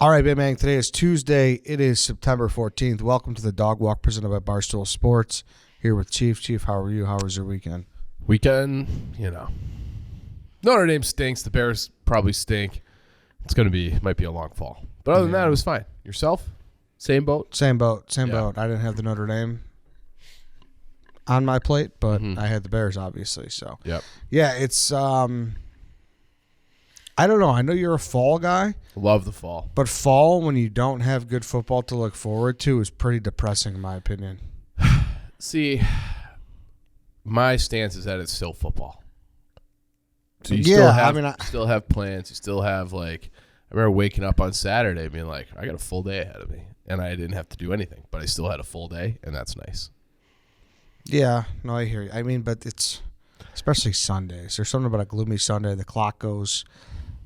All right, Big Man, today is Tuesday. It is September 14th. Welcome to the Dog Walk presented by Barstool Sports. Here with Chief. Chief, how are you? How was your weekend? Notre Dame stinks. The Bears probably stink. Might be a long fall. But other than that, it was fine. Yourself? Same boat? Same boat. I didn't have the Notre Dame on my plate, but I had the Bears, obviously. So, yeah, it's I don't know. I know you're a fall guy. Love the fall. But fall, when you don't have good football to look forward to, is pretty depressing, in my opinion. See, my stance is that it's still football. So you still have plans. You still have, I remember waking up on Saturday being like, I got a full day ahead of me. And I didn't have to do anything, but I still had a full day, and that's nice. Yeah, no, I hear you. I mean, but it's, especially Sundays. There's something about a gloomy Sunday. The clock goes,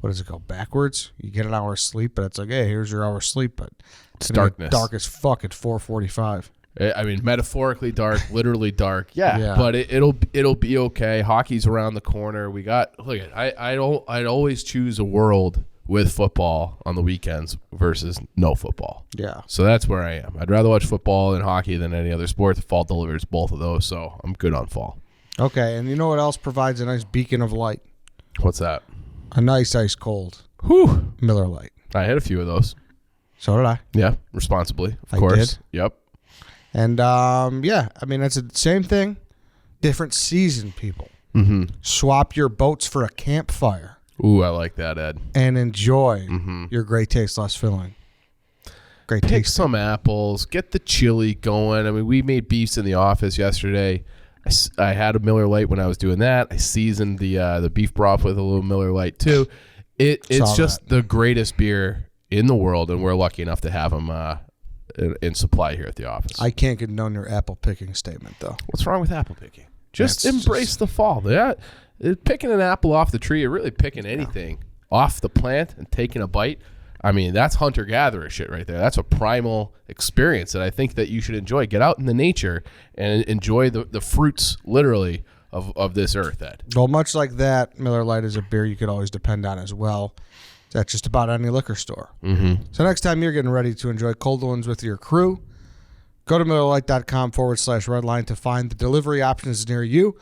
what does it go, backwards? You get an hour of sleep, but it's like, hey, here's your hour of sleep. But it's darkness. Dark as fuck at 4:45. I mean, metaphorically dark, literally dark. Yeah. But it'll be okay. Hockey's around the corner. I'd always choose a world with football on the weekends versus no football. Yeah. So that's where I am. I'd rather watch football and hockey than any other sport. The fall delivers both of those, so I'm good on fall. Okay, and you know what else provides a nice beacon of light? What's that? A nice ice cold Miller Lite. I had a few of those. So did I. Yeah, responsibly, of did. course. Yep. And, I mean, that's the same thing. Different season, people. Mm-hmm. Swap your boats for a campfire. Ooh, I like that, Ed. And enjoy your great taste, less filling. Pick some apples. Get the chili going. I mean, we made beefs in the office yesterday. I had a Miller Lite when I was doing that. I seasoned the beef broth with a little Miller Lite, too. It's just the greatest beer in the world, and we're lucky enough to have them in supply here at the office. I can't condone your apple picking statement, though. What's wrong with apple picking? Just embrace the fall. Picking an apple off the tree, or really picking anything off the plant and taking a bite, I mean, that's hunter-gatherer shit right there. That's a primal experience that I think that you should enjoy. Get out in the nature and enjoy the fruits, literally, of this earth, Ed. Well, much like that, Miller Lite is a beer you could always depend on as well. That's just about any liquor store. Mm-hmm. So next time you're getting ready to enjoy cold ones with your crew, go to MillerLite.com/redline to find the delivery options near you,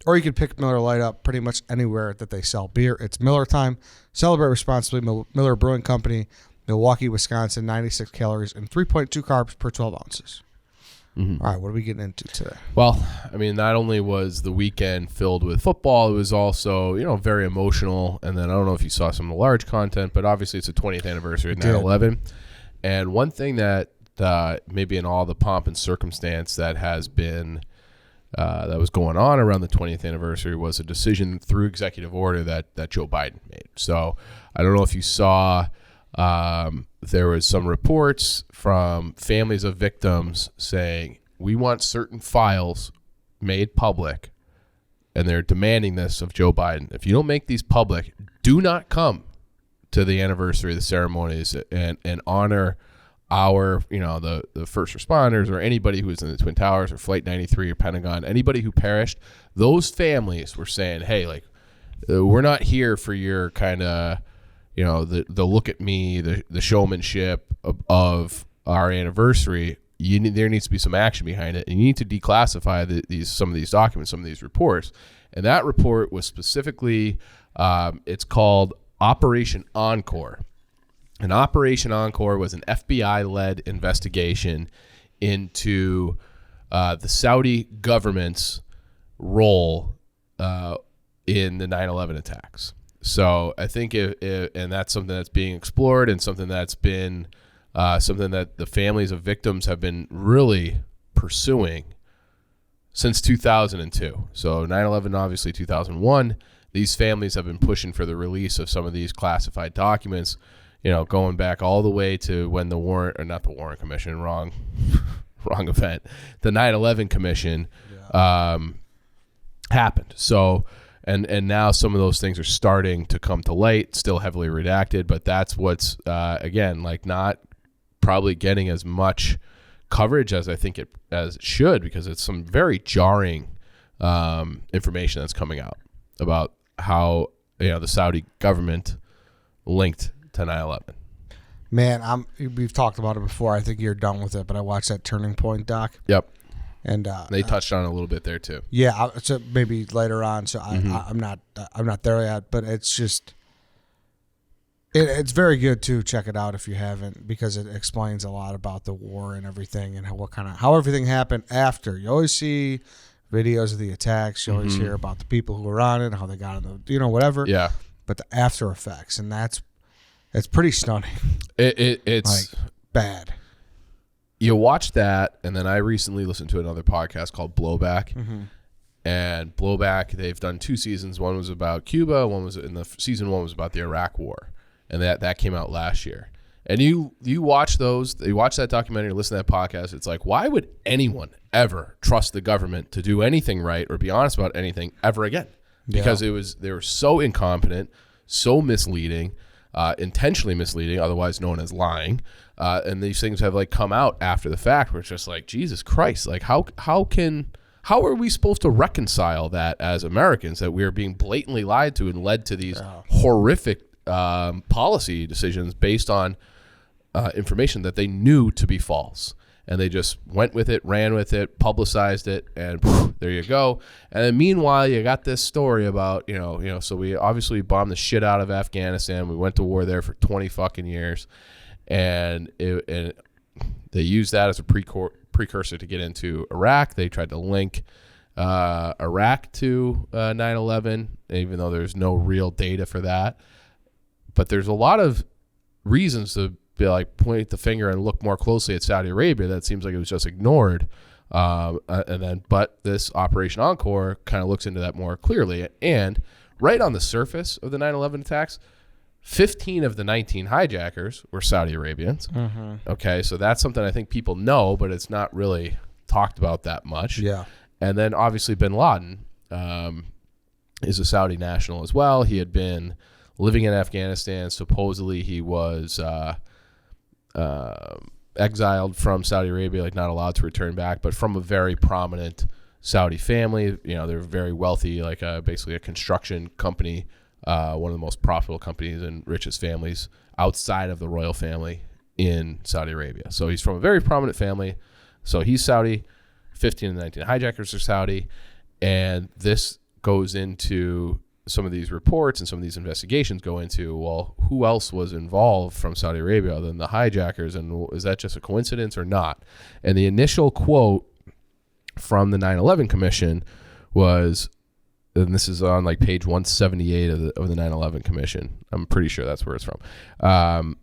or you can pick Miller Lite up pretty much anywhere that they sell beer. It's Miller time. Celebrate responsibly. Miller Brewing Company, Milwaukee, Wisconsin, 96 calories and 3.2 carbs per 12 ounces. Mm-hmm. All right, what are we getting into today? Well, I mean, not only was the weekend filled with football, it was also, very emotional. And then I don't know if you saw some of the large content, but obviously it's the 20th anniversary of 9/11. And one thing that maybe in all the pomp and circumstance that has been that was going on around the 20th anniversary was a decision through executive order that Joe Biden made. So I don't know if you saw. There was some reports from families of victims saying, we want certain files made public, and they're demanding this of Joe Biden. If you don't make these public, do not come to the anniversary of the ceremonies and honor our, the first responders or anybody who was in the Twin Towers or Flight 93 or Pentagon, anybody who perished. Those families were saying, hey, we're not here for your kind of, the look at me, the showmanship of our anniversary. There needs to be some action behind it, and you need to declassify some of these documents, some of these reports. And that report was specifically, it's called Operation Encore. And Operation Encore was an FBI-led investigation into the Saudi government's role in the 9/11 attacks. So I think, and that's something that's being explored and something that's been something that the families of victims have been really pursuing since 2002. So 9/11, obviously 2001. These families have been pushing for the release of some of these classified documents, going back all the way to when the Warren, or not the Warren Commission, wrong event, the 9/11 Commission happened. So. And now some of those things are starting to come to light, still heavily redacted, but that's what's, again, not probably getting as much coverage as I think it should, because it's some very jarring information that's coming out about how the Saudi government linked to 9/11. Man, we've talked about it before. I think you're done with it, but I watched that Turning Point doc. Yep. And they touched on it a little bit there too. Yeah, so maybe later on. So I'm not there yet, but it's just it's very good too. Check it out if you haven't, because it explains a lot about the war and everything, and how everything happened after. You always see videos of the attacks. You always hear about the people who were on it, how they got on the whatever. Yeah. But the after effects, and it's pretty stunning. It's like, bad. You watch that, and then I recently listened to another podcast called Blowback. And Blowback, they've done 2 seasons. One was about Cuba. Season 1 was about the Iraq War, and that came out last year. And you watch those, you watch that documentary, listen to that podcast. It's like, why would anyone ever trust the government to do anything right or be honest about anything ever again? Because they were so incompetent, so misleading, intentionally misleading, otherwise known as lying. And these things have like come out after the fact, where it's just like, Jesus Christ, like how are we supposed to reconcile that as Americans, that we are being blatantly lied to and led to these horrific policy decisions based on information that they knew to be false, and they just went with it, ran with it, publicized it, and there you go. And then meanwhile, you got this story about so we obviously bombed the shit out of Afghanistan. We went to war there for 20 fucking years, and they used that as a precursor to get into Iraq. They tried to link Iraq to 9/11, even though there's no real data for that. But there's a lot of reasons to be like, point the finger and look more closely at Saudi Arabia. That seems like it was just ignored. But this Operation Encore kind of looks into that more clearly. And right on the surface of the 9/11 attacks, 15 of the 19 hijackers were Saudi Arabians. Okay, so that's something I think people know, but it's not really talked about that much. Yeah. And then obviously bin Laden is a Saudi national as well. He had been living in Afghanistan. Supposedly he was exiled from Saudi Arabia, like not allowed to return back, but from a very prominent Saudi family. They're very wealthy, like basically a construction company, one of the most profitable companies and richest families outside of the royal family in Saudi Arabia. So he's from a very prominent family. So he's Saudi. 15 and 19 hijackers are Saudi. And this goes into some of these reports, and some of these investigations go into, well, who else was involved from Saudi Arabia other than the hijackers, and is that just a coincidence or not? And the initial quote from the 9/11 Commission was, and this is on like page 178 of the 9/11 Commission. I'm pretty sure that's where it's from.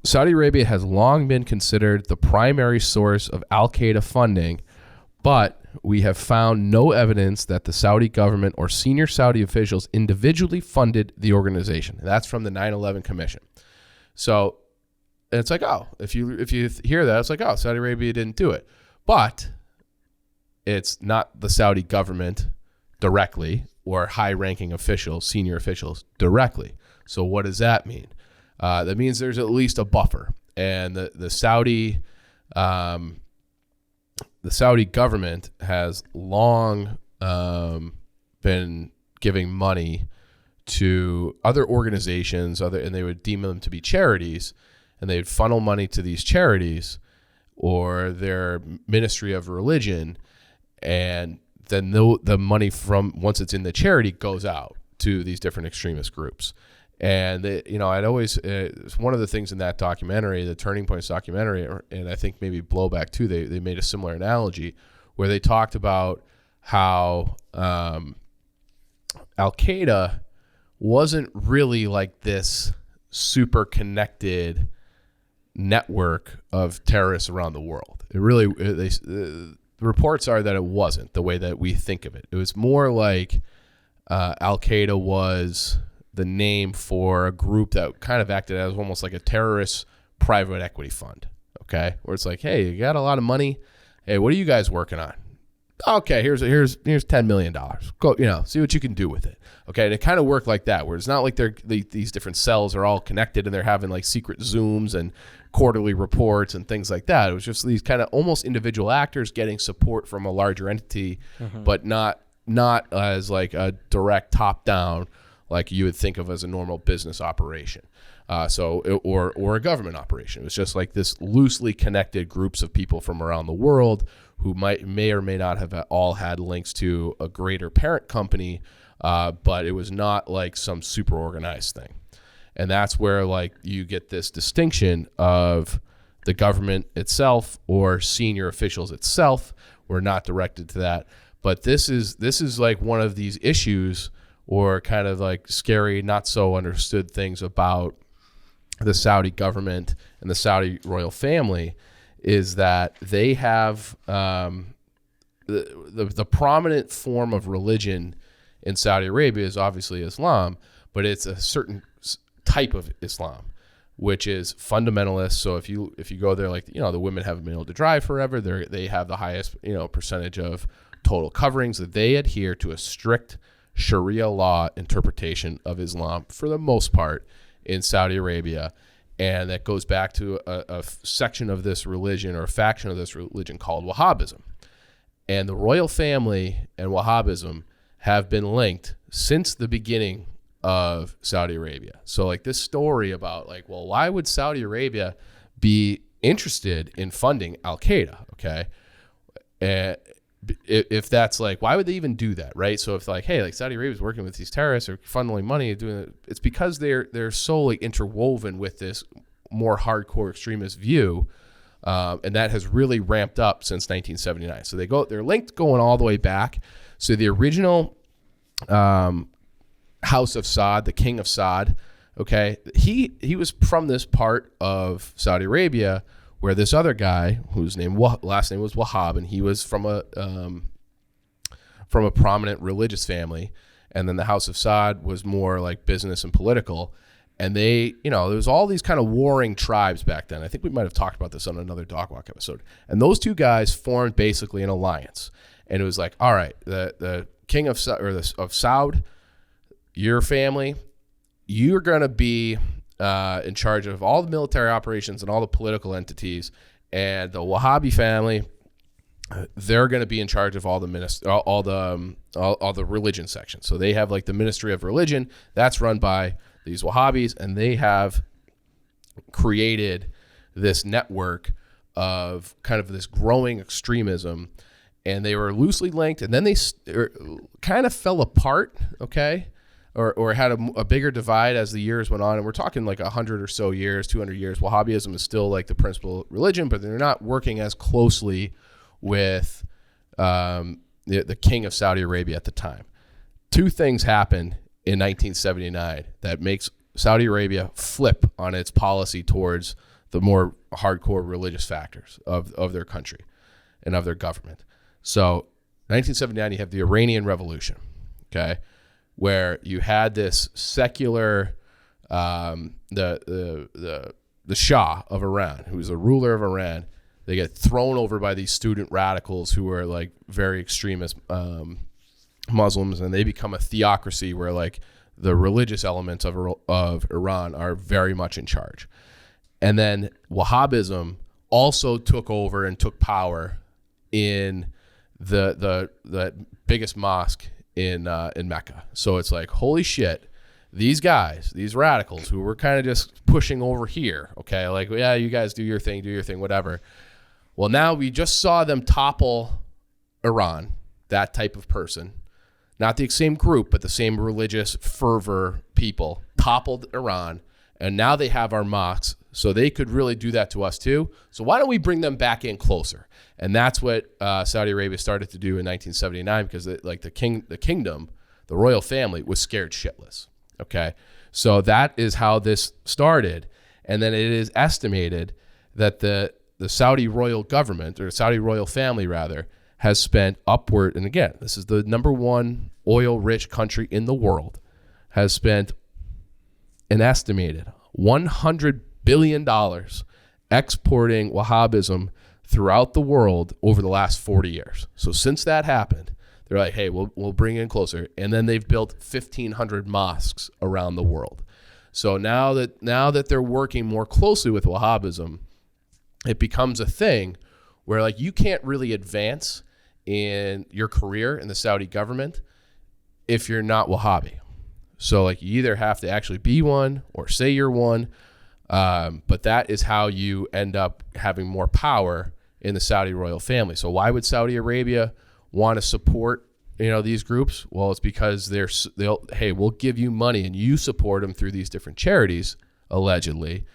Saudi Arabia has long been considered the primary source of Al-Qaeda funding, but we have found no evidence that the Saudi government or senior Saudi officials individually funded the organization. That's from the 9/11 Commission. So it's like, oh, if you hear that, it's like, oh, Saudi Arabia didn't do it. But it's not the Saudi government directly or high-ranking officials, senior officials directly. So what does that mean? That means there's at least a buffer. And the Saudi government has long been giving money to other organizations, and they would deem them to be charities, and they'd funnel money to these charities or their ministry of religion, and then the money from, once it's in the charity, goes out to these different extremist groups. And I'd always, it's one of the things in that documentary, the Turning Points documentary, and I think maybe Blowback too, they made a similar analogy where they talked about how Al-Qaeda wasn't really like this super connected network of terrorists around the world. The reports are that it wasn't the way that we think of it. It was more like Al-Qaeda was the name for a group that kind of acted as almost like a terrorist private equity fund, okay? Where it's like, hey, you got a lot of money. Hey, what are you guys working on? Okay, here's $10 million. Go, see what you can do with it. Okay, and it kind of worked like that, where it's not like these different cells are all connected and they're having like secret Zooms and quarterly reports and things like that. It was just these kind of almost individual actors getting support from a larger entity, but not as like a direct top down, like you would think of as a normal business operation. Or a government operation. It was just like this loosely connected groups of people from around the world who may or may not have all had links to a greater parent company, but it was not like some super organized thing. And that's where like you get this distinction of the government itself or senior officials itself. We're not directed to that, but this is like one of these issues or kind of like scary, not so understood things about the Saudi government and the Saudi royal family is that they have the prominent form of religion in Saudi Arabia is obviously Islam, but it's a certain type of Islam, which is fundamentalist. So if you go there, like, the women haven't been able to drive forever. They have the highest, percentage of total coverings, that they adhere to a strict Sharia law interpretation of Islam for the most part in Saudi Arabia. And that goes back to a section of this religion or a faction of this religion called Wahhabism. And the royal family and Wahhabism have been linked since the beginning of Saudi Arabia. So like this story about like, well, why would Saudi Arabia be interested in funding Al-Qaeda? Okay. And if that's like, why would they even do that? Right. So if like, hey, like Saudi Arabia is working with these terrorists or funneling money, doing it, it's because they're so like interwoven with this more hardcore extremist view. And that has really ramped up since 1979. So they're linked going all the way back. So the original, House of Saud, the King of Saud, okay, he was from this part of Saudi Arabia where this other guy whose last name was Wahhab, and he was from a prominent religious family, and then the House of Saud was more like business and political, and they, there was all these kind of warring tribes back then. I think we might have talked about this on another Dog Walk episode, and those two guys formed basically an alliance, and it was like, all right, the King of Saud, your family, you're going to be in charge of all the military operations and all the political entities, and the Wahhabi family, they're going to be in charge of all the religion sections. So they have like the Ministry of Religion that's run by these Wahhabis, and they have created this network of kind of this growing extremism, and they were loosely linked, and then they kind of fell apart, okay? Or had a bigger divide as the years went on. And we're talking like 100 or so years, 200 years. Wahhabism is still like the principal religion, but they're not working as closely with the king of Saudi Arabia at the time. Two things happened in 1979 that makes Saudi Arabia flip on its policy towards the more hardcore religious factors of their country and of their government. So 1979, you have the Iranian Revolution, okay, where you had this secular, the Shah of Iran, who was the ruler of Iran. They get thrown over by these student radicals who are like very extremist Muslims, and they become a theocracy where like the religious elements of Iran are very much in charge. And then Wahhabism also took over and took power in the biggest mosque in Mecca. So it's like, holy shit, these guys, these radicals who were kind of just pushing over here, okay, like, yeah, you guys do your thing, whatever. Well, now we just saw them topple Iran, that type of person, not the same group, but the same religious fervor people toppled Iran, and now they have our mosques, so they could really do that to us too. So why don't we bring them back in closer? And that's what Saudi Arabia started to do in 1979, because the kingdom, the royal family, was scared shitless. Okay, so that is how this started, and then it is estimated that the Saudi royal government, or Saudi royal family rather, has spent upward, and again, this is the number one oil-rich country in the world, has spent an estimated $100 billion exporting Wahhabism throughout the world over the last 40 years. So since that happened, they're like, hey, we'll bring in closer. And then they've built 1,500 mosques around the world. So now that they're working more closely with Wahhabism, it becomes a thing where like you can't really advance in your career in the Saudi government if you're not Wahhabi. So like you either have to actually be one or say you're one. But that is how you end up having more power in the Saudi royal family. So why would Saudi Arabia want to support, these groups? Well, it's because hey, we'll give you money and you support them through these different charities, allegedly.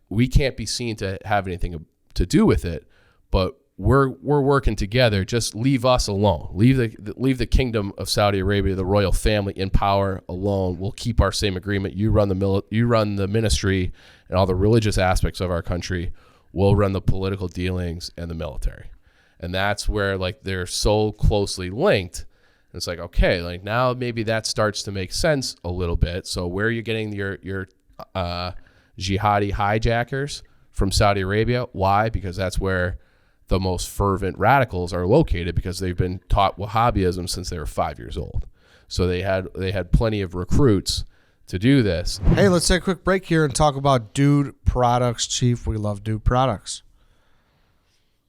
We can't be seen to have anything to do with it, but we're working together. Just leave us alone. Leave the kingdom of Saudi Arabia, the royal family, in power alone. We'll keep our same agreement. You run the ministry and all the religious aspects of our country. We'll run the political dealings and the military. And that's where like they're so closely linked. And it's like, okay, like now maybe that starts to make sense a little bit. So where are you getting your jihadi hijackers from Saudi Arabia? Why? Because that's where the most fervent radicals are located, because they've been taught Wahhabism since they were 5 years old. So they had plenty of recruits to do this. Hey, let's take a quick break here and talk about Dude Products, Chief. We love Dude Products.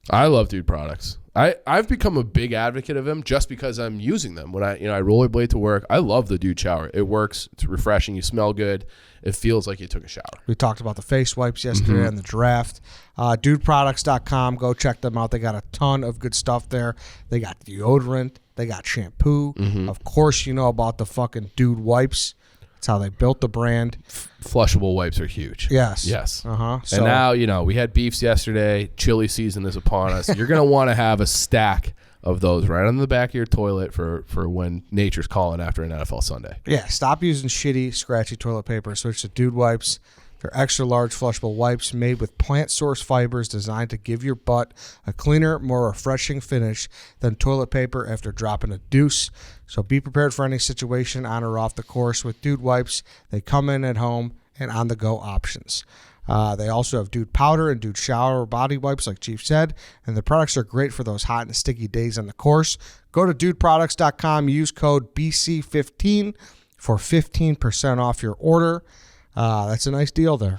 I love Dude Products. I've become a big advocate of them just because I'm using them. When I rollerblade to work, I love the Dude shower. It works. It's refreshing. You smell good. It feels like you took a shower. We talked about the face wipes yesterday and the draft. Dudeproducts.com. Go check them out. They got a ton of good stuff there. They got deodorant. They got shampoo. Of course, you know about the fucking Dude wipes. That's how they built the brand. Flushable wipes are huge. Yes. So, and now, we had beefs yesterday. Chili season is upon us. You're going to want to have a stack of those right on the back of your toilet for when nature's calling after an NFL Sunday. Yeah, stop using shitty, scratchy toilet paper. Switch to Dude wipes. They're extra large flushable wipes made with plant source fibers designed to give your butt a cleaner, more refreshing finish than toilet paper after dropping a deuce. So be prepared for any situation on or off the course with Dude wipes. They come in at home and on-the-go options. They also have Dude powder and Dude shower body wipes, like Chief said, and the products are great for those hot and sticky days on the course. Go to dudeproducts.com, use code BC15 for 15% off your order. That's a nice deal there.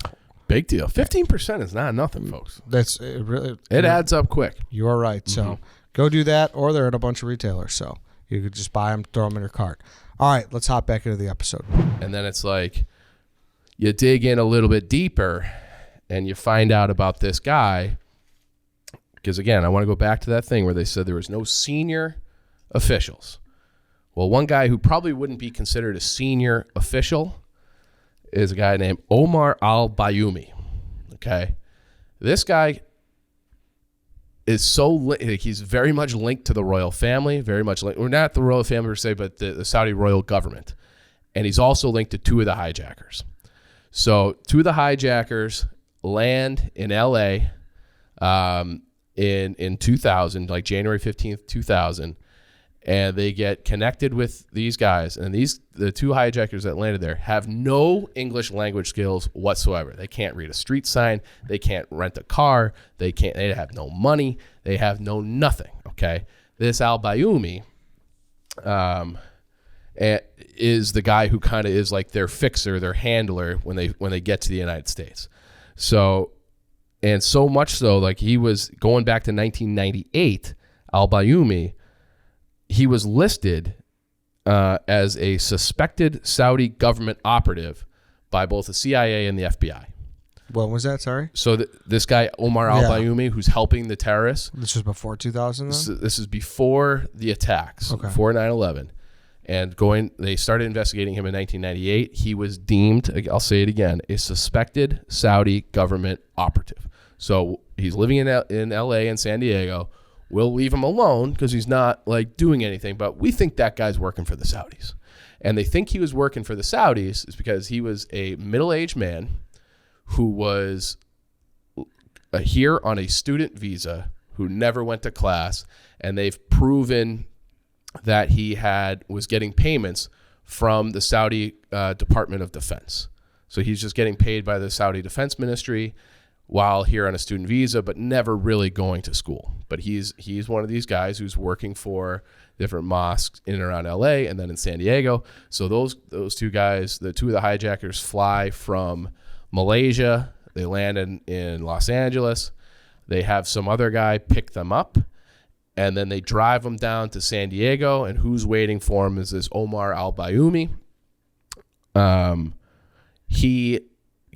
Big deal. 15% is not nothing, folks. It adds up quick. You are right. So go do that, or they're at a bunch of retailers. So you could just buy them, throw them in your cart. All right, let's hop back into the episode. And then it's like you dig in a little bit deeper and you find out about this guy. Because, again, I want to go back to that thing where they said there was no senior officials. Well, one guy who probably wouldn't be considered a senior official is a guy named Omar Al Bayoumi. Okay. This guy is he's very much linked to the royal family, very much linked, or not the royal family per se, but the Saudi royal government. And he's also linked to two of the hijackers. So two of the hijackers land in LA in 2000, like January 15th, 2000. And they get connected with these guys. And the two hijackers that landed there have no English language skills whatsoever. They can't read a street sign. They can't rent a car. They have no money. They have no nothing. Okay. This Al Bayoumi is the guy who kind of is like their fixer, their handler when they get to the United States. So, and so much so, like he was going back to 1998, Al Bayoumi, he was listed as a suspected Saudi government operative by both the CIA and the FBI. When was that? Sorry. So this guy, Omar Al Bayoumi, who's helping the terrorists. This was before 2000, though? This is before the attacks, before 9/11. And they started investigating him in 1998. He was deemed, I'll say it again, a suspected Saudi government operative. So he's living in LA and San Diego. We'll leave him alone because he's not like doing anything, but we think that guy's working for the Saudis. And they think he was working for the Saudis is because he was a middle-aged man who was here on a student visa who never went to class, and they've proven that he was getting payments from the Saudi Department of Defense. So he's just getting paid by the Saudi Defense Ministry while here on a student visa, but never really going to school. But he's one of these guys who's working for different mosques in and around LA and then in San Diego. So those two guys, the two of the hijackers, fly from Malaysia. They land in Los Angeles. They have some other guy pick them up, and then they drive them down to San Diego. And who's waiting for them is this Omar Al Bayoumi. He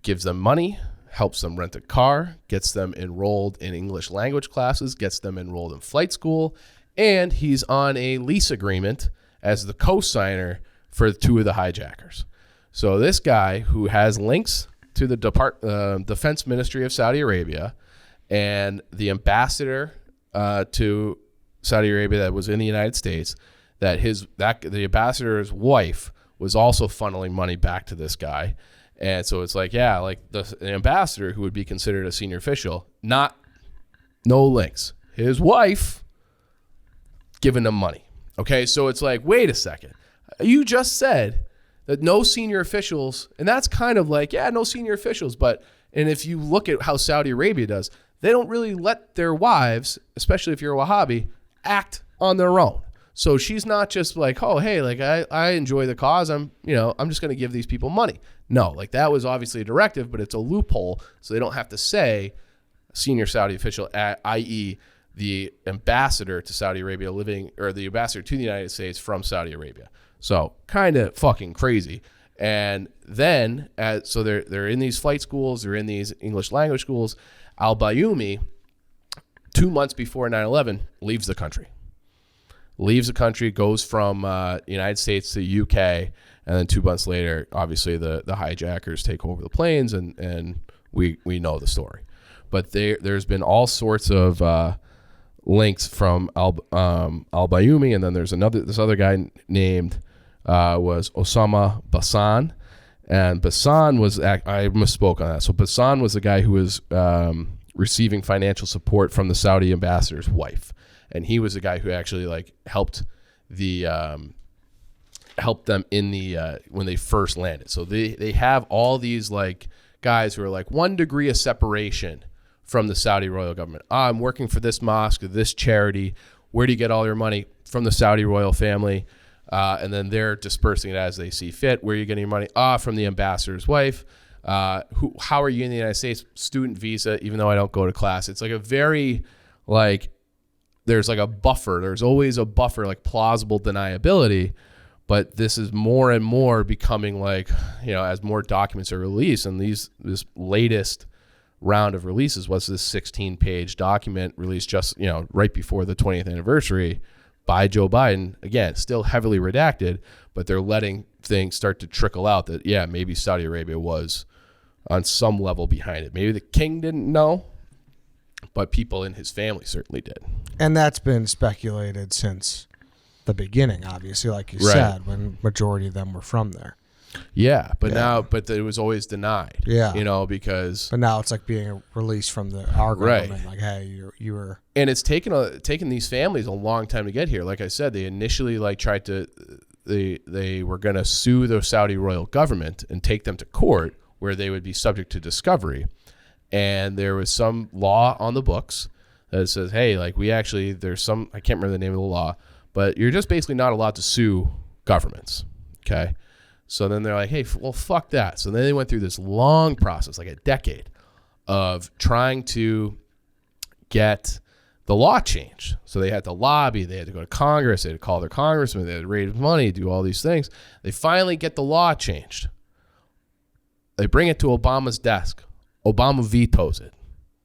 gives them money, helps them rent a car, gets them enrolled in English language classes, gets them enrolled in flight school, and he's on a lease agreement as the co-signer for 2 of the hijackers. So this guy who has links to the Defense Ministry of Saudi Arabia and the ambassador to Saudi Arabia that was in the United States, the ambassador's wife was also funneling money back to this guy. And so it's like, yeah, like the ambassador who would be considered a senior official, no links. His wife giving them money. Okay, so it's like, wait a second. You just said that no senior officials, and that's kind of like, yeah, no senior officials. And if you look at how Saudi Arabia does, they don't really let their wives, especially if you're a Wahhabi, act on their own. So she's not just like, oh, hey, like I enjoy the cause. I'm just going to give these people money. No, like that was obviously a directive, but it's a loophole. So they don't have to say senior Saudi official, i.e. the ambassador to Saudi Arabia or the ambassador to the United States from Saudi Arabia. So kind of fucking crazy. And then, so they're in these flight schools, they're in these English language schools. Al Bayoumi, 2 months before 9/11, leaves the country, goes from United States to UK, and then 2 months later, obviously the hijackers take over the planes, and we know the story. But there's been all sorts of links from Al Bayoumi, and then there's this other guy named was Osama Bassan, and Bassan was I misspoke on that. So Bassan was the guy who was receiving financial support from the Saudi ambassador's wife. And he was the guy who actually like helped them in the when they first landed. So they have all these like guys who are like 1 degree of separation from the Saudi royal government. I'm working for this mosque or this charity. Where do you get all your money? From the Saudi royal family. And then they're dispersing it as they see fit. Where are you getting your money? From the ambassador's wife. How are you in the United States? Student visa, even though I don't go to class. It's like a very like, there's like a buffer. There's always a buffer, like plausible deniability. But this is more and more becoming like, as more documents are released, and this latest round of releases was this 16-page document released just, right before the 20th anniversary by Joe Biden. Again, still heavily redacted, but they're letting things start to trickle out that, yeah, maybe Saudi Arabia was on some level behind it. Maybe the king didn't know, but people in his family certainly did. And that's been speculated since the beginning, obviously, like you said, when majority of them were from there. Yeah, but it was always denied. Yeah. Because... But now it's like being released from our government. Like, hey, you were... And it's taken these families a long time to get here. Like I said, they initially like tried to... They were going to sue the Saudi royal government and take them to court where they would be subject to discovery. And there was some law on the books that says, hey, like there's some, I can't remember the name of the law, but you're just basically not allowed to sue governments. Okay. So then they're like, hey, well, fuck that. So then they went through this long process, like a decade, of trying to get the law changed. So they had to lobby, they had to go to Congress, they had to call their congressman, they had to raise money, do all these things. They finally get the law changed. They bring it to Obama's desk. Obama vetoes it,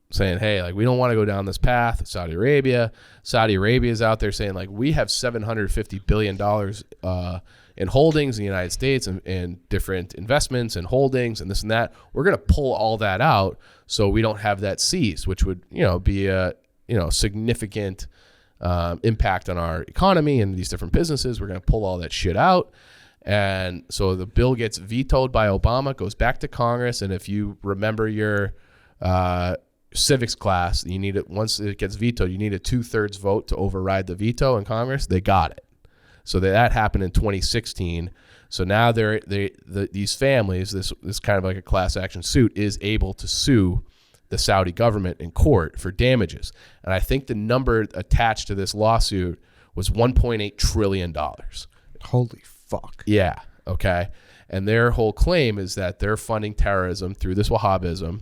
saying, hey, like, we don't want to go down this path. Saudi Arabia is out there saying, like, we have $750 billion in holdings in the United States and different investments and holdings and this and that. We're going to pull all that out so we don't have that seized, which would, be a, significant impact on our economy and these different businesses. We're going to pull all that shit out. And so the bill gets vetoed by Obama, goes back to Congress. And if you remember your civics class, once it gets vetoed, you need a 2/3 vote to override the veto in Congress. They got it. So that happened in 2016. So now these families, this kind of like a class action suit, is able to sue the Saudi government in court for damages. And I think the number attached to this lawsuit was $1.8 trillion. Holy fuck. Yeah. Okay. And their whole claim is that they're funding terrorism through this Wahhabism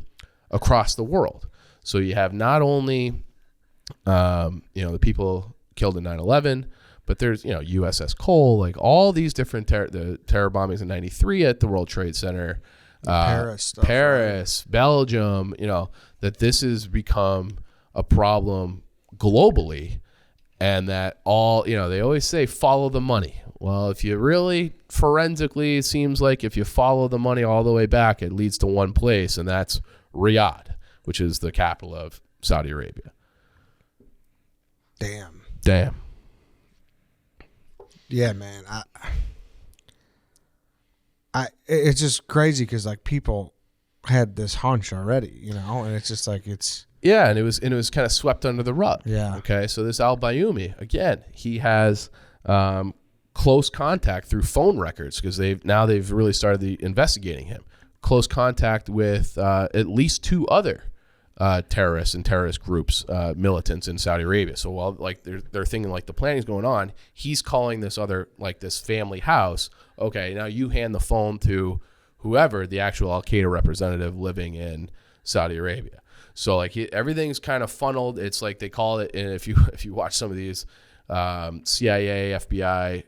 across the world. So you have not only, the people killed in 9/11, but there's, USS Cole, like all these different the terror bombings in 93 at the World Trade Center, Paris stuff, Paris, right? Belgium, that this has become a problem globally, and that all, they always say follow the money. Well, if you really forensically, it seems like if you follow the money all the way back, it leads to one place, and that's Riyadh, which is the capital of Saudi Arabia. Damn. Yeah, man. It's just crazy because like people had this hunch already, and it's just like it's. Yeah, and it was kind of swept under the rug. Yeah. Okay, so this Al Bayoumi, again, he has close contact through phone records because they've really started investigating him. Close contact with at least 2 other terrorists and terrorist groups, militants in Saudi Arabia. So while like they're thinking like the planning's going on, he's calling this family house. Okay, now you hand the phone to whoever the actual Al Qaeda representative living in Saudi Arabia. So like everything's kind of funneled. It's like they call it, and if you watch some of these CIA, FBI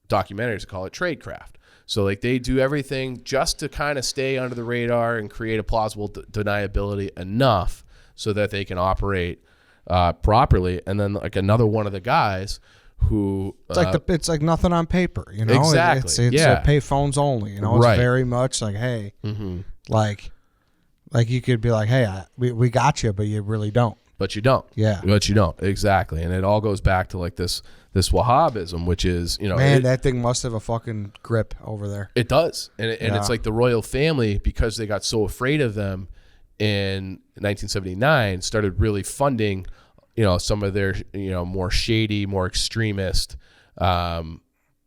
documentaries, they call it tradecraft. So like they do everything just to kind of stay under the radar and create a plausible deniability enough so that they can operate properly. And then like another one of the guys who it's like nothing on paper, Exactly. It's pay phones only, It's right. very much like, hey, like you could be like, hey, we got you, but you really don't. But you don't. Yeah. But you don't. Exactly. And it all goes back to like this Wahhabism, which is, man, that thing must have a fucking grip over there. It does. And it's like the royal family, because they got so afraid of them in 1979, started really funding, some of their, more shady, more extremist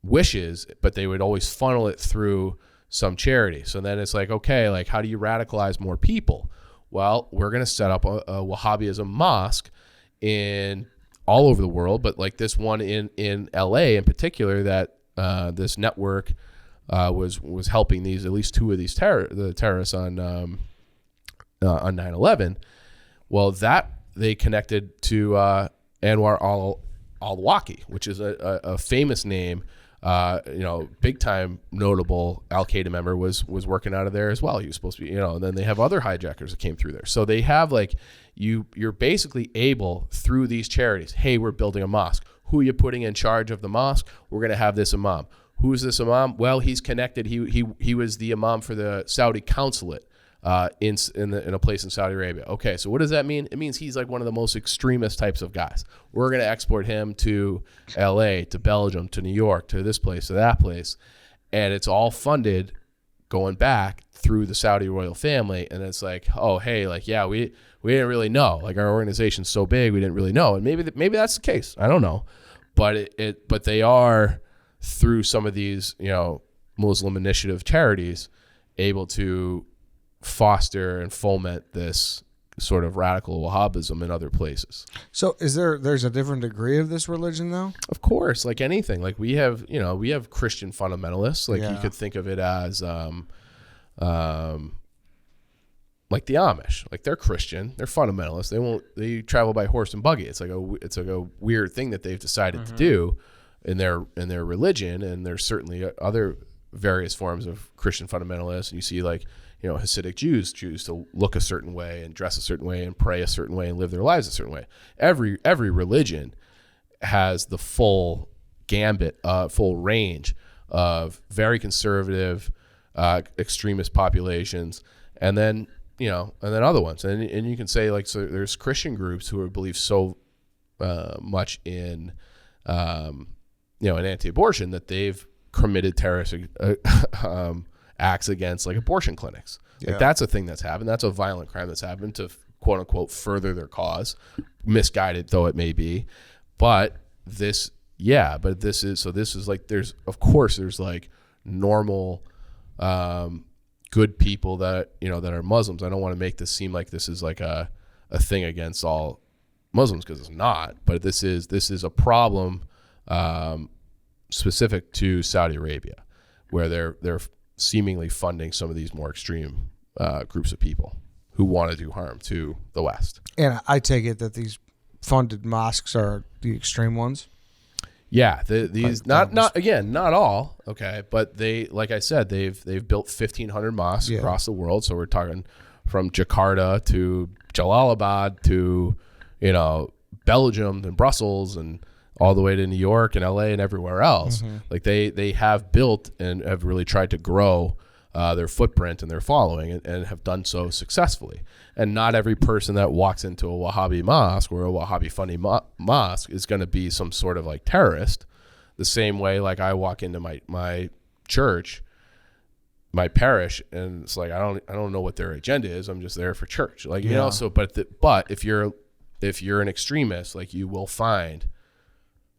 wishes, but they would always funnel it through some charity. So then it's like, okay, like how do you radicalize more people? Well, we're going to set up a Wahhabism mosque in all over the world, but like this one in LA in particular, that this network was helping at least 2 of these terrorists on 9/11. Well, that they connected to Anwar al-Awlaki, which is a famous name. Big time notable Al Qaeda member was working out of there as well. He was supposed to be, and then they have other hijackers that came through there. So they have like you're basically able through these charities. Hey, we're building a mosque. Who are you putting in charge of the mosque? We're going to have this imam. Who's this imam? Well, he's connected. He was the imam for the Saudi consulate in a place in Saudi Arabia. Okay, so what does that mean? It means he's like one of the most extremist types of guys. We're going to export him to LA, to Belgium, to New York, to this place, to that place. And it's all funded going back through the Saudi royal family. And it's like, oh, hey, like, yeah, we didn't really know. Like our organization's so big, we didn't really know. And maybe that's the case. I don't know. But but they are, through some of these, Muslim initiative charities, able to foster and foment this sort of radical Wahhabism in other places. So there's a different degree of this religion though? Of course, like anything. Like we have Christian fundamentalists. Like you could think of it as like the Amish. Like they're Christian, they're fundamentalists. They travel by horse and buggy. It's like a weird thing that they've decided to do in their religion. And there's certainly other various forms of Christian fundamentalists. And you see like, Hasidic Jews choose to look a certain way and dress a certain way and pray a certain way and live their lives a certain way. Every religion has the full gambit, full range of very conservative, extremist populations, and then other ones. And you can say like, so there's Christian groups who believe so much in, an anti-abortion that they've committed terrorist acts against like abortion clinics. Like that's a thing that's happened. That's a violent crime that's happened to quote unquote further their cause, misguided though it may be. But this is like, there's like normal, good people that are Muslims. I don't want to make this seem like this is like a thing against all Muslims, because it's not. But this is a problem specific to Saudi Arabia, where they're seemingly funding some of these more extreme groups of people who want to do harm to the West. And I take it that these funded mosques are the extreme ones? Yeah, these not all, okay, but they, like I said, they've built 1,500 mosques across the world. So we're talking from Jakarta to Jalalabad to, Belgium and Brussels and all the way to New York and LA and everywhere else. Like they have built and have really tried to grow their footprint and their following and have done so successfully. And not every person that walks into a Wahhabi mosque or a Wahhabi funny mosque is going to be some sort of like terrorist. The same way, like I walk into my church, my parish, and it's like I don't know what their agenda is. I'm just there for church, like So, but if you're an extremist, like you will find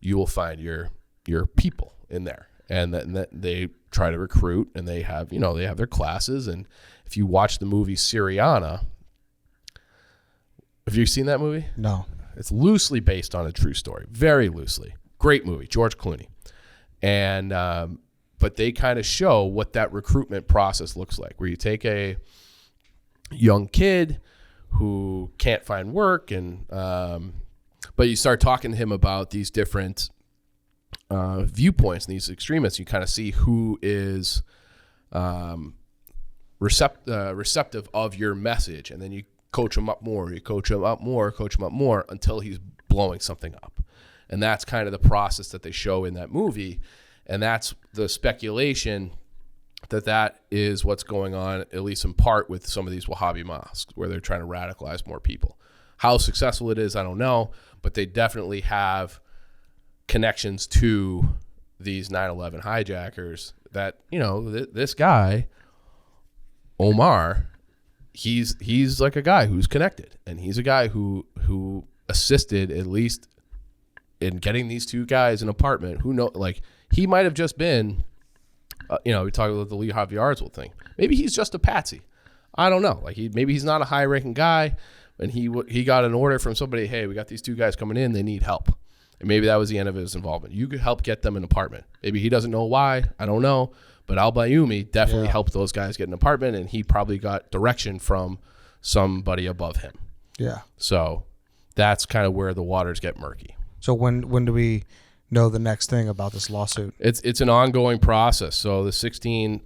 your people in there, and that they try to recruit, and they have their classes. And if you watch the movie Syriana, have you seen that movie? No. It's loosely based on a true story, very loosely. Great movie, George Clooney, and but they kind of show what that recruitment process looks like, where you take a young kid who can't find work, and but you start talking to him about these different viewpoints and these extremists. You kind of see who is receptive of your message, and then you coach him up more. You coach him up more until he's blowing something up. And that's kind of the process that they show in that movie. And that's the speculation that is what's going on, at least in part, with some of these Wahhabi mosques, where they're trying to radicalize more people. How successful it is, I don't know, but they definitely have connections to these 9/11 hijackers that, this guy, Omar, he's like a guy who's connected, and he's a guy who assisted, at least in getting these two guys an apartment. Who know, like he might have just been, we talk about the Lee Harvey Oswald thing. Maybe he's just a patsy. I don't know. Like maybe he's not a high ranking guy, and he got an order from somebody. Hey, we got these two guys coming in. They need help. And maybe that was the end of his involvement. You could help get them an apartment. Maybe he doesn't know why. I don't know. But Al Bayoumi definitely helped those guys get an apartment, and he probably got direction from somebody above him. Yeah. So that's kind of where the waters get murky. So when do we know the next thing about this lawsuit? It's an ongoing process. So the 16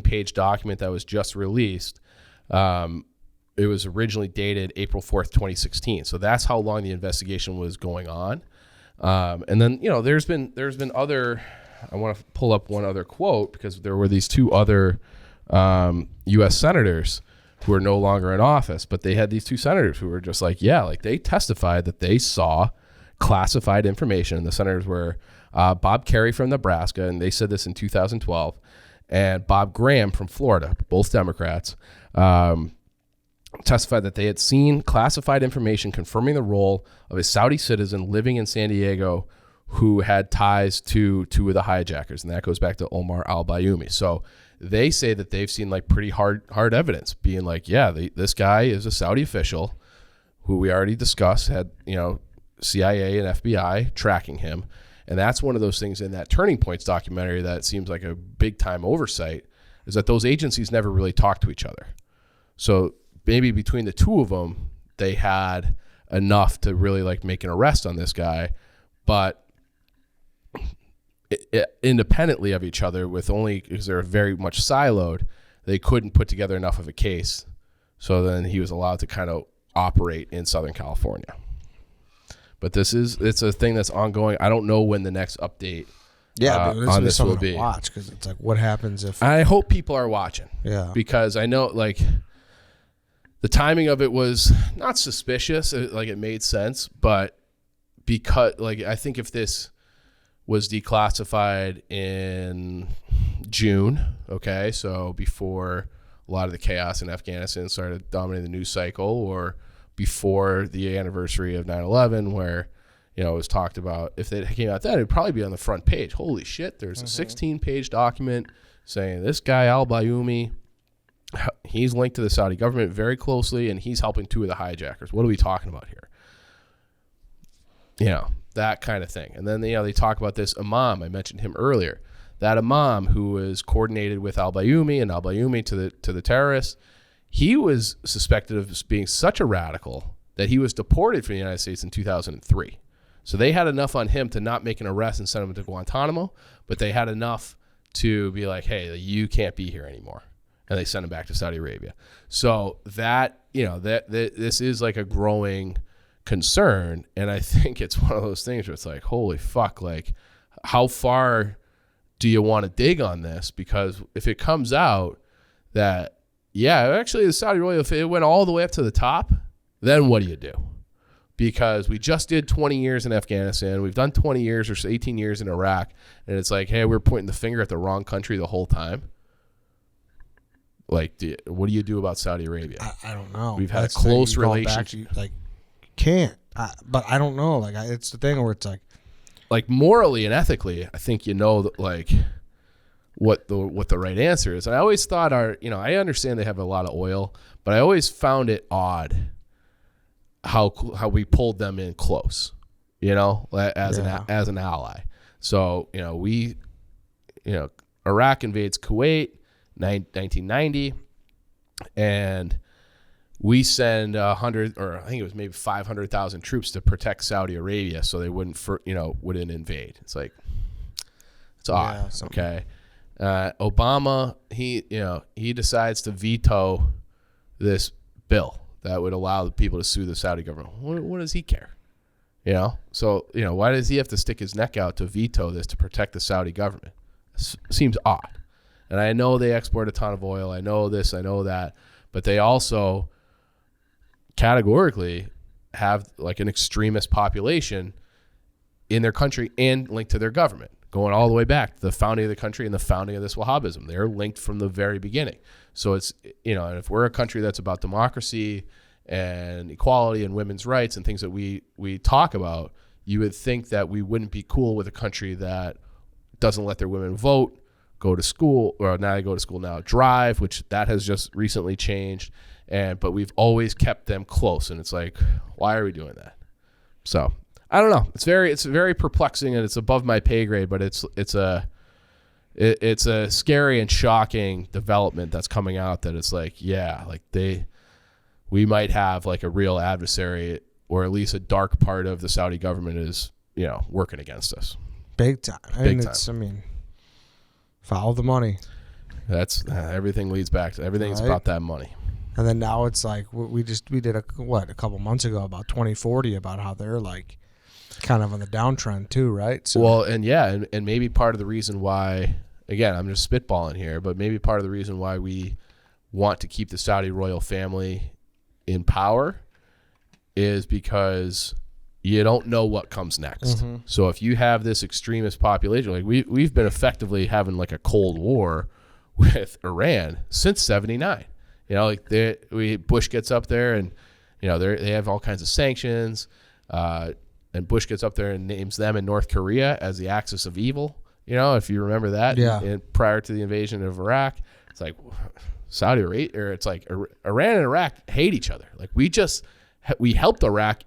page document that was just released, it was originally dated April 4th, 2016. So that's how long the investigation was going on. And then there's been other. I want to pull up one other quote, because there were these two other U.S. senators who are no longer in office, but they had these two senators who were just like they testified that they saw classified information. And the senators were Bob Kerrey from Nebraska, and they said this in 2012, and Bob Graham from Florida, both Democrats, testified that they had seen classified information confirming the role of a Saudi citizen living in San Diego who had ties to two of the hijackers. And that goes back to Omar Al Bayoumi. So they say that they've seen like pretty hard evidence being like, this guy is a Saudi official who we already discussed, had, CIA and FBI tracking him. And that's one of those things in that Turning Points documentary that seems like a big time oversight, is that those agencies never really talked to each other. So maybe between the two of them, they had enough to really like make an arrest on this guy, but independently of each other, because they're very much siloed, they couldn't put together enough of a case. So then he was allowed to kind of operate in Southern California. But it's a thing that's ongoing. I don't know when the next update on this will be. Watch, because it's like, what happens if? I hope people are watching. Yeah. Because I know like the timing of it was not suspicious. It made sense, but because I think if this was declassified in June, okay, so before a lot of the chaos in Afghanistan started dominating the news cycle, or before the anniversary of 9/11, where it was talked about, if it came out then, it'd probably be on the front page. Holy shit, there's a 16-page document saying this guy Al Bayoumi, he's linked to the Saudi government very closely, and he's helping two of the hijackers. What are we talking about here? That kind of thing. And then they talk about this imam, I mentioned him earlier, that imam who was coordinated with Al Bayoumi and Al Bayoumi to the terrorists. He was suspected of being such a radical that he was deported from the United States in 2003. So they had enough on him to not make an arrest and send him to Guantanamo, but they had enough to be like, hey, you can't be here anymore. And they sent him back to Saudi Arabia. So that, that this is like a growing concern. And I think it's one of those things where it's like, holy fuck, like how far do you want to dig on this? Because if it comes out that, actually the Saudi royal, if it went all the way up to the top, then what do you do? Because we just did 20 years in Afghanistan. We've done 20 years or 18 years in Iraq. And it's like, hey, we're pointing the finger at the wrong country the whole time. Like, what do you do about Saudi Arabia? I don't know. We've had a close relationship. Can't. But I don't know. Like, it's the thing where it's like morally and ethically, I think like what the right answer is. And I always thought I understand they have a lot of oil, but I always found it odd how we pulled them in close, as an ally. So Iraq invades Kuwait, 1990, and we send 100, or I think it was maybe 500,000 troops to protect Saudi Arabia, so they wouldn't invade. It's like, it's odd. Okay, Obama, he decides to veto this bill that would allow the people to sue the Saudi government. What does he care? So why does he have to stick his neck out to veto this to protect the Saudi government? Seems odd. And I know they export a ton of oil. I know this, I know that, but they also categorically have like an extremist population in their country and linked to their government, going all the way back to the founding of the country and the founding of this Wahhabism. They're linked from the very beginning. So it's, and if we're a country that's about democracy and equality and women's rights and things that we talk about, you would think that we wouldn't be cool with a country that doesn't let their women vote, go to school, or now they go to school now, drive, which that has just recently changed. But we've always kept them close. And it's like, why are we doing that? So I don't know. It's very perplexing, and it's above my pay grade, but it's a scary and shocking development that's coming out, that it's like, we might have like a real adversary, or at least a dark part of the Saudi government is, working against us. Big time. Follow the money. That's everything leads back to everything's right. About that money. And then now it's like we did a couple months ago about 2040, about how they're like kind of on the downtrend too, right? So, well, and maybe part of the reason why, again, I'm just spitballing here, but maybe part of the reason why we want to keep the Saudi royal family in power is because you don't know what comes next. Mm-hmm. So if you have this extremist population, like we've been effectively having like a Cold War with Iran since '79. Bush gets up there and they have all kinds of sanctions, and Bush gets up there and names them and North Korea as the axis of evil. If you remember that, and prior to the invasion of Iraq, it's like Saudi Arabia, or it's like Iran and Iraq hate each other. Like we helped Iraq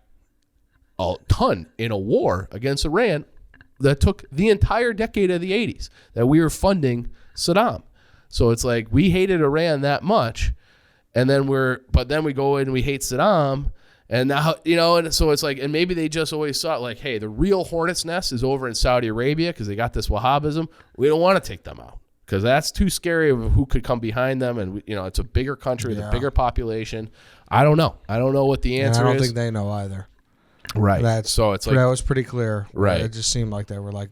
a ton in a war against Iran that took the entire decade of the 80s that we were funding Saddam. So it's like we hated Iran that much, and then we go in and we hate Saddam, and now and so it's like, and maybe they just always thought like, hey, the real hornet's nest is over in Saudi Arabia because they got this Wahhabism. We don't want to take them out because that's too scary of who could come behind them, and it's a bigger country, the bigger population. I don't know what the answer is. I don't think they know either. Right. So it's like that was pretty clear. Right. It just seemed like they were like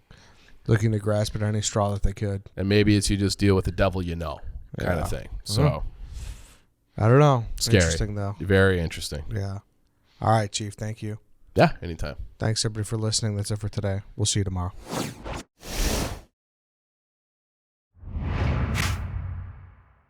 looking to grasp at any straw that they could. And maybe it's you just deal with the devil kind of thing. So I don't know. Scary. Interesting though. Very interesting. Yeah. All right, Chief. Thank you. Yeah. Anytime. Thanks everybody for listening. That's it for today. We'll see you tomorrow.